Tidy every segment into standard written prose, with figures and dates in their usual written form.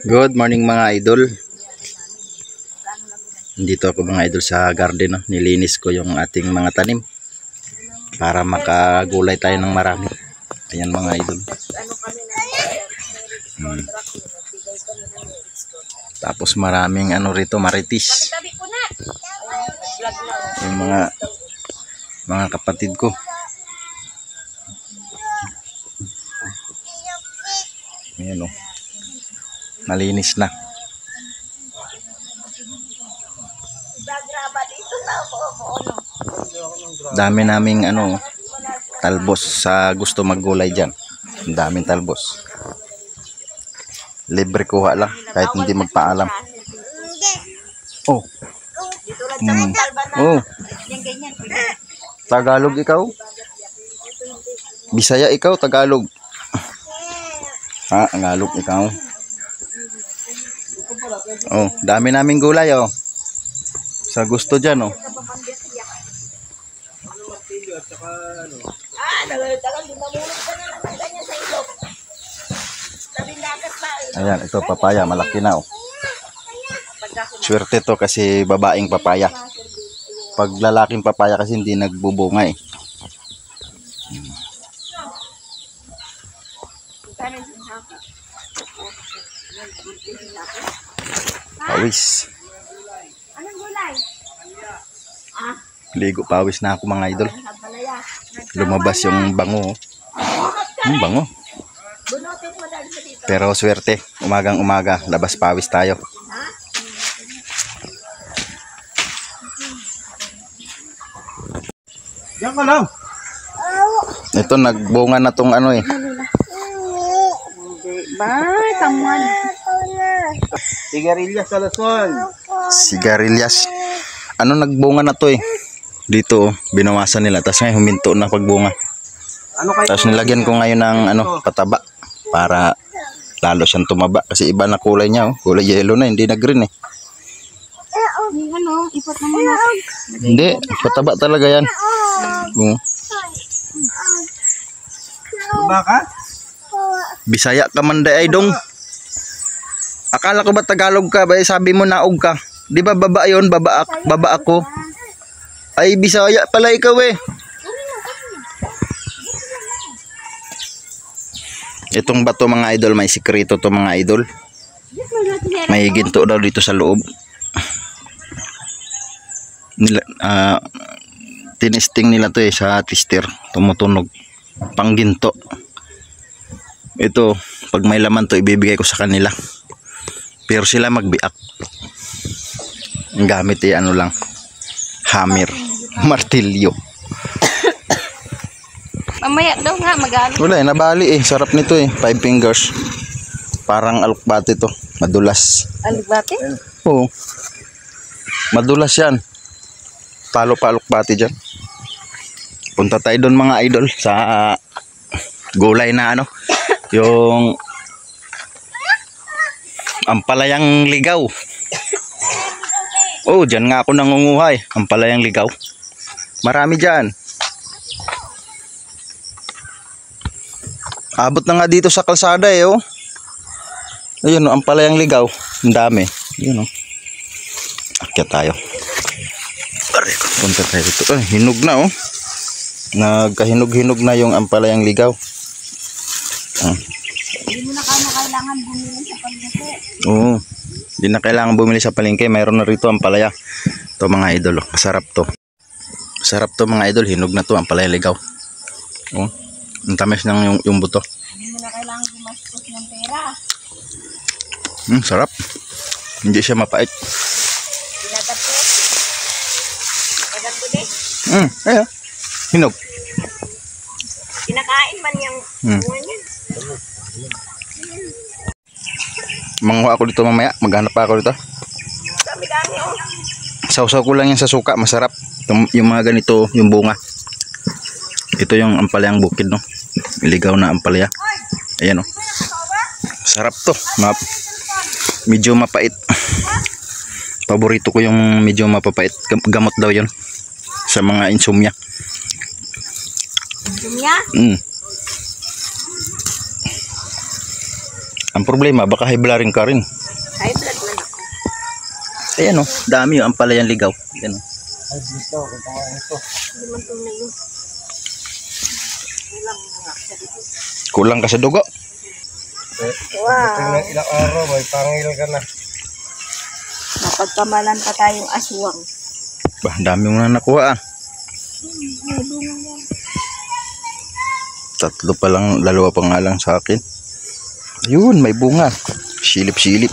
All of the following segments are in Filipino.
Good morning mga idol. Dito ako mga idol sa garden, no? Nilinis ko yung ating mga tanim para makagulay tayo ng marami. Ayan mga idol. Tapos maraming ano rito, maritis. Yung mga kapatid ko. Ayan o. Malinis na. Dami naming ano, talbos sa gusto maggulay dyan. Daming talbos. Libre kuha lang kahit hindi magpaalam. Oh. Oh. Tagalog ikaw? Bisaya ikaw, Tagalog. Tagalog ikaw. Oh, dami naming gulay oh. Sa gusto dyan oh. Ayan, ito papaya, malaki na oh. Swerte to kasi babaeng papaya. Pag lalaking papaya kasi hindi nagbubunga eh. Pawis. Ligo pawis na ako mga idol. Lumabas yung bango. Bango. Pero swerte, umagang umaga, labas pawis tayo. Diyan ka lang. Ito nagbunga na tong ano eh. Bye, kamuan. Sigarilyas sa lason. Sigarilyas. Ano nagbunga na to eh. Dito binawasan nila. Tapos ngayon huminto na pagbunga. Tapos nilagyan ko ngayon ng ano, pataba. Para lalo siyang tumaba. Kasi iba na kulay niya oh. Kulay yellow na, hindi na green eh. Ano, ipot naman na. Hindi, pataba talaga yan. Baka? Bisaya ka man day dong. Akala ko ba Tagalog ka? Ba sabi mo naog ka. Di ba baba yon, baba ako. Ay Bisaya pala ikaw eh. Itong bato mga idol, may sikreto to mga idol. May ginto daw dito sa loob. Tinesting nila to eh sa tester. Tumutunog. Pangginto. Ito, pag may laman to ibibigay ko sa kanila. Pero sila magbiak. Ang gamit eh ano lang, hammer, martilyo. Mamaya daw nga mag-ano. Wala eh, nabali eh. Sarap nito eh, 5 fingers. Parang alukbate to, madulas. Alibate? Oo. Madulas yan. Talo pa alukbate dyan. Punta tayo doon mga idol sa gulay na ano, yung ampalayang ligaw. Oh, dyan nga ako nangunguhay. Ampalayang ligaw. Marami dyan. Abot na nga dito sa kalsada eh oh. Ayun oh, ampalayang ligaw. Ang dami. Ayun oh. Akyat tayo. Punta tayo dito. Ay, hinog na oh. Nagkahinog-hinog na yung ampalayang ligaw. Hindi mo na kailangan bumili sa palengke. Oo. Hindi na kailangan bumili sa palengke. Mayroon na rito ampalaya. Ito mga idol. Oh. Masarap to. Masarap to mga idol. Hinog na to ampalayang ligaw. Oh. Ang tamis ng yung buto. Hindi mo na kailangan gumastos ng pera. Sarap. Hindi siya mapait. Pinagat ko. Pinagat ko din. Ayan. Hinog. Kinakain man yung bunga niyan. Manguha ako dito mamaya. Maghanap pa ako dito. Dami-dami oh. Sausaw ko lang yan sa suka. Masarap. Yung mga ganito, yung bunga. Ito yung ampalayang bukid no. Ligaw na ampalaya. Ayan oh. Sarap to. Medyo mapait. Paborito ko yung medyo mapapait. Gamot daw yun sa mga insomnia. Insomnia? Ang problema, baka high blood ka rin. High blood man ako. Ayan oh, dami yung ampalayang ligaw. Ayan oh. Ay, dito, kung ito. Hindi man tunay yun. Ilang mga sa dito. Kulang ka sa dugo. Wow. Ilang araw, may pangil ka na. Mapagkamalan pa tayong aswang. Bah, dami mo na nakuha ah. May bunga yan. Tatlo pa lang, dalawa pa nga lang sa akin. Ayun, may bunga. Silip-silip.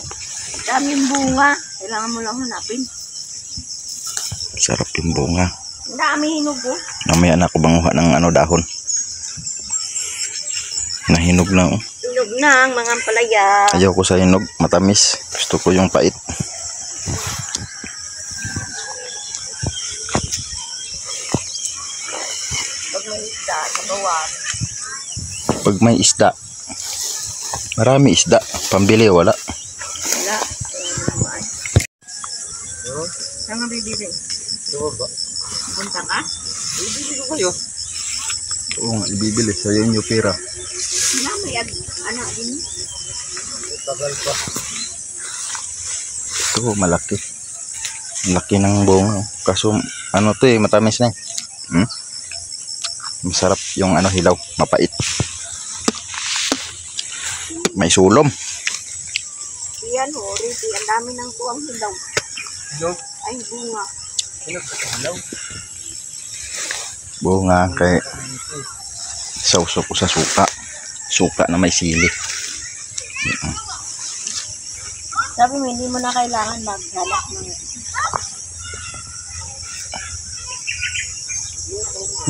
Daming bunga. Kailangan mo lang hanapin. Sarap yung bunga. Ang dami hinog oh. Namaya na ako banguha ng ano dahon. Nahinog na oh. Hinog na ang mga ampalaya. Ayaw ko sa hinog, matamis. Gusto ko yung pait. Pag may isda, kabawan. Pag may isda, marami isda. Pambili wala. Wala. Saan nga bibili? Diba ba? Punta ka? Ibibili ko kayo. Oo nga, ibibili. Sa'yo yung pera. Wala, may ano din. Tagal pa. Ito, malaki. Laki ng bunga. Kaso, ano to eh, matamis na eh. Masarap yung ano hilaw, mapait. May sulom. Yan ho, Ricky. Ang dami ng tuwang hilaw. Hinog? Ay, bunga. Hinog sa hilaw. Bunga kay sauso ko sa suka. Suka na may sili. Sabi mo, hindi mo na kailangan maghalak ng...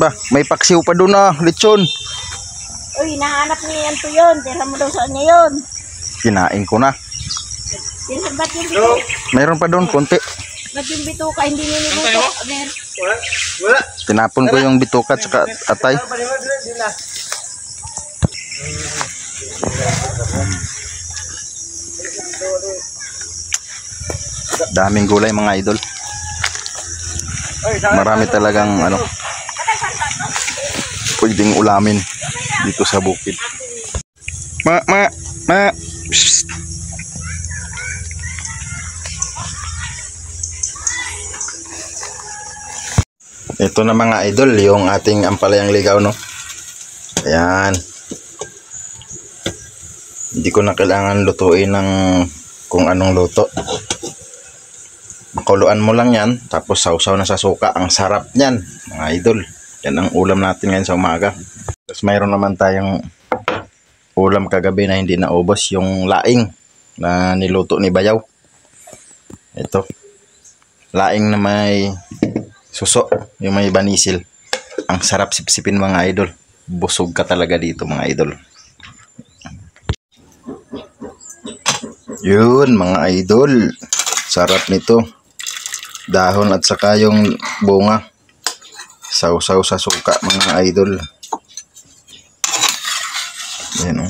Ba, may paksiw pa doon na, lechon. Uy, hinahanap niya yan to yun. Tira mo daw sa kanya yun. Kinain ko na. Ba't yung bito? Mayroon pa doon, konti. Ba't yung bito ka? Hindi nilibuto. Aber, Wala? Wala? Tinapon ko yung bitukat sa atay. Paliwan din na. Daming gulay mga idol. Marami talagang ano pwedeng ulamin dito sa bukid. Ma. Psst. Ito na mga idol, yung ating ampalayang ligaw, no? Ayan. Hindi ko na kailangan lutuin ng kung anong luto. Makuluan mo lang yan, tapos sausaw na sa suka. Ang sarap niyan, mga idol. Yan ang ulam natin ngayon sa umaga. Tapos mayroon naman tayong ulam kagabi na hindi naubos, yung laing na niluto ni Bayaw. Ito. Laing na may suso, yung may banisil. Ang sarap sipsipin mga idol. Busog ka talaga dito mga idol. Yun mga idol. Sarap nito. Dahon at saka yung bunga. Sausaw sa suka mga idol. Yan o.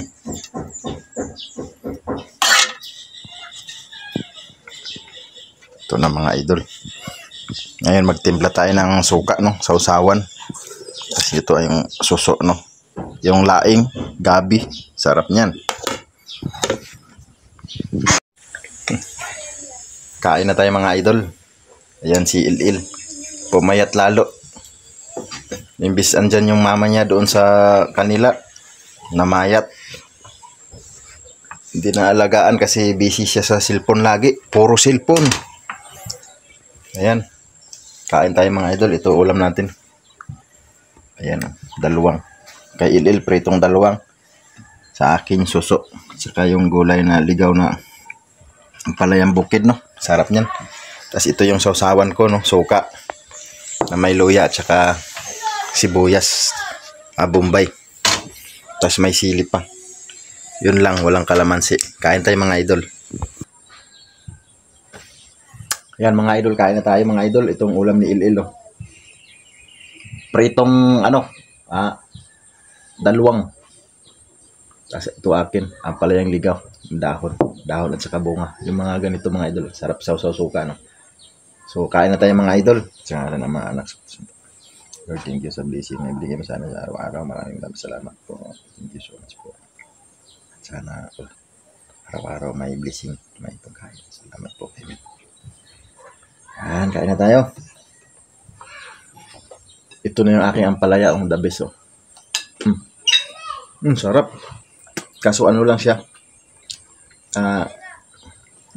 Ito na mga idol. Ngayon magtimpla tayo ng suka, no, sausawan. Kasi ito ay yung suso, no. Yung laing, gabi, sarap niyan. Kain na tayo mga idol. Ayan si Il-Il. Pumayat lalo. Imbis andyan yung mama niya doon sa kanila, namayat. Hindi na alagaan kasi busy siya sa cellphone lagi. Puro cellphone. Ayan. Kain tayo mga idol. Ito ulam natin. Ayan. Dalawang. Kay Il-Il pritong dalawang. Sa akin suso. Saka yung gulay na ligaw na palayang bukid, no. Sarap niyan. Tapos ito yung sausawan ko, no. Suka. Na may luya at saka sibuyas. Bombay. Tapos may sili pa. Yun lang. Walang kalamansi. Kain tayo mga idol. Yan mga idol, kain na tayo mga idol. Itong ulam ni Il-Il, oh. Pritong ano, dalawang. Tapos ito akin, ang palayang ligaw, dahon at saka bunga. Yung mga ganito mga idol, sarap sausaw suka, no. So kain na tayo mga idol. Sa ngalan ng mga anak. Lord, thank you sa blessing na ibigay mo sa amin sa araw-araw. Maraming salamat po. Thank you so much po. Sana Araw-araw may blessing, may pagkain. Salamat po. Amen. Yan, kain na tayo. Ito na yung aking ampalaya, the best, oh. Sarap. Kaso ano lang siya,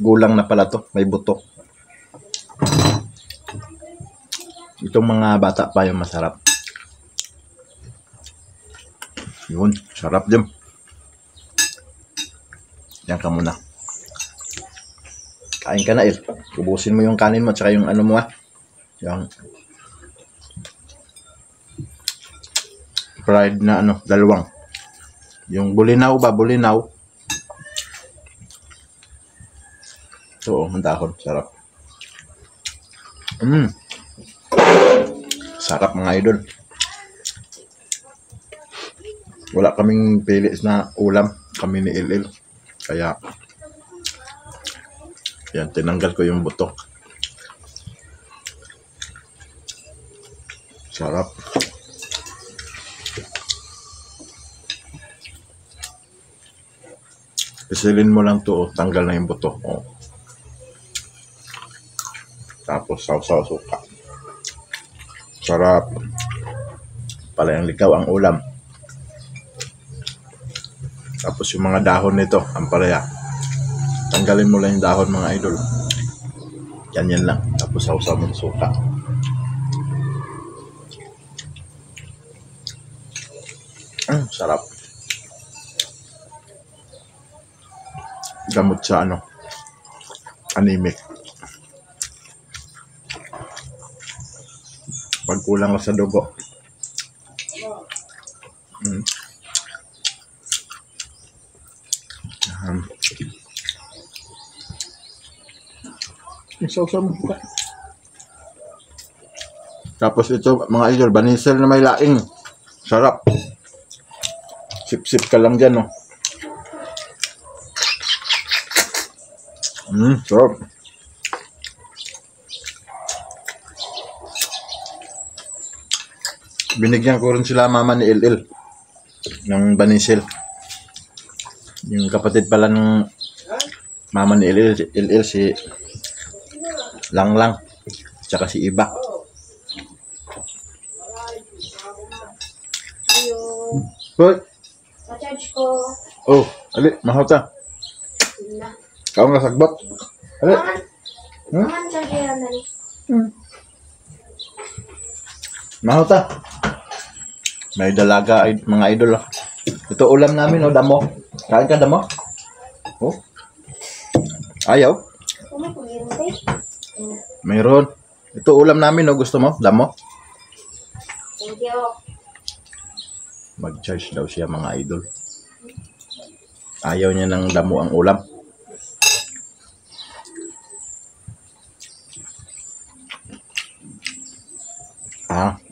gulang na pala to, may buto. Itong mga bata pa yung masarap. Yun, sarap din. Yan ka muna. Kain ka na, Il. Ubusin mo yung kanin mo at saka yung ano mo, yung fried na ano, dalawang. Yung bulinaw ba? Bulinaw. So, ang dahon. Sarap. Sarap mga idol. Wala kaming pili na ulam. Kami ni Il. Kaya, yan, tinanggal ko yung buto. Sarap. Isilin mo lang to, tanggal na yung buto. Oh. Tapos sausaw suka. Sarap. Palayang likaw ang ulam. Tapos yung mga dahon nito, ang palaya. Tanggalin mo lang yung dahon mga idol. Yan lang. Tapos sausaw mo suka. Sarap. Gamot sa ano, anemic. Pag kulang ka sa dugo. Isaw-saw mo ka. Tapos ito mga idol, banisel na may laing. Sarap. Sip-sip ka lang dyan, no. Sarap. Binigyan ko rin sila mama ni Il ng banisel. Yung kapatid pala ng mama ni Il si Langlang tsaka si Iba. Hoy. Pa-charge ko. Oh, ali, mahota. Kau nga sagbot. Ali. Aman siya kaya na ni. Mahota. May dalaga mga idol. Ito ulam namin, damo. Kain ka damo? Oh. Ayaw? Mayroon. Ito ulam namin, gusto mo? Damo? Thank you. Mag-charge daw siya mga idol. Ayaw niya ng damo ang ulam.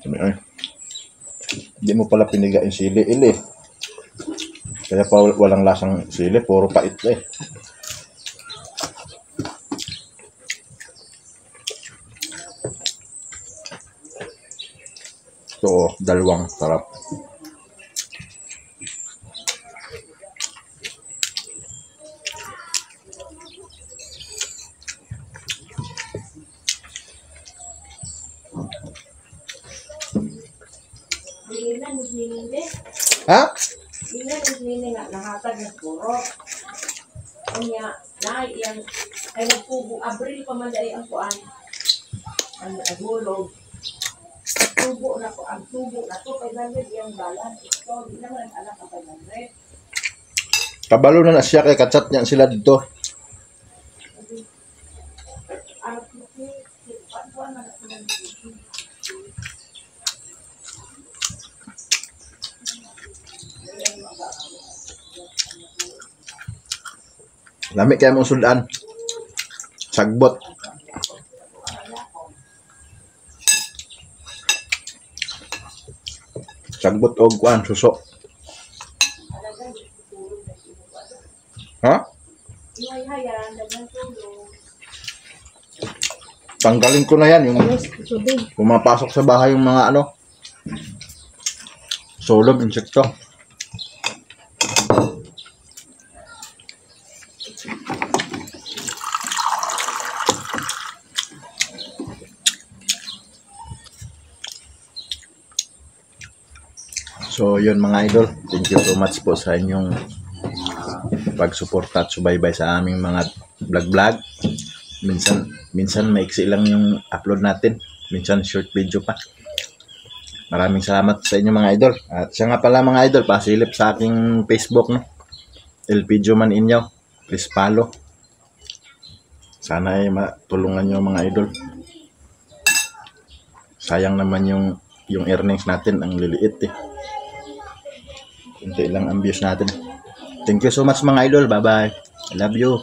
Sabi ay. Hindi mo pala pinigain sili, Il. Kaya pa walang lasang sili, puro pait eh. So, dalawang sarap. Ha? Ina ni nga nahatag ng puro. Kanya na yang ay nagpubo Abril pa man dai ang kuan. Ang agulog. Tubo na ko ang tubo na to kay landed yang balan. Ito di na man anak ka landed. Kabalo na siya kay kachat niya sila dito. Lami kaya mong sudan. Sagbot. Sagbot o kuan, suso. Ha? Tanggalin ko na yan. Yung pumapasok sa bahay yung mga ano. Solog, insekto. So yun mga idol, thank you so much po sa inyong pagsuporta at subaybay sa aming mga vlog. Minsan maiksi lang yung upload natin, minsan short video pa. Maraming salamat sa inyo mga idol. At siya nga pala mga idol, pasilip sa aking Facebook, no? El Video Man Inyo. Please follow. Sana ay matulungan nyo mga idol. Sayang naman yung earnings natin, ang liliit eh. Kunti lang ang views natin. Thank you so much mga idol. Bye bye. I love you.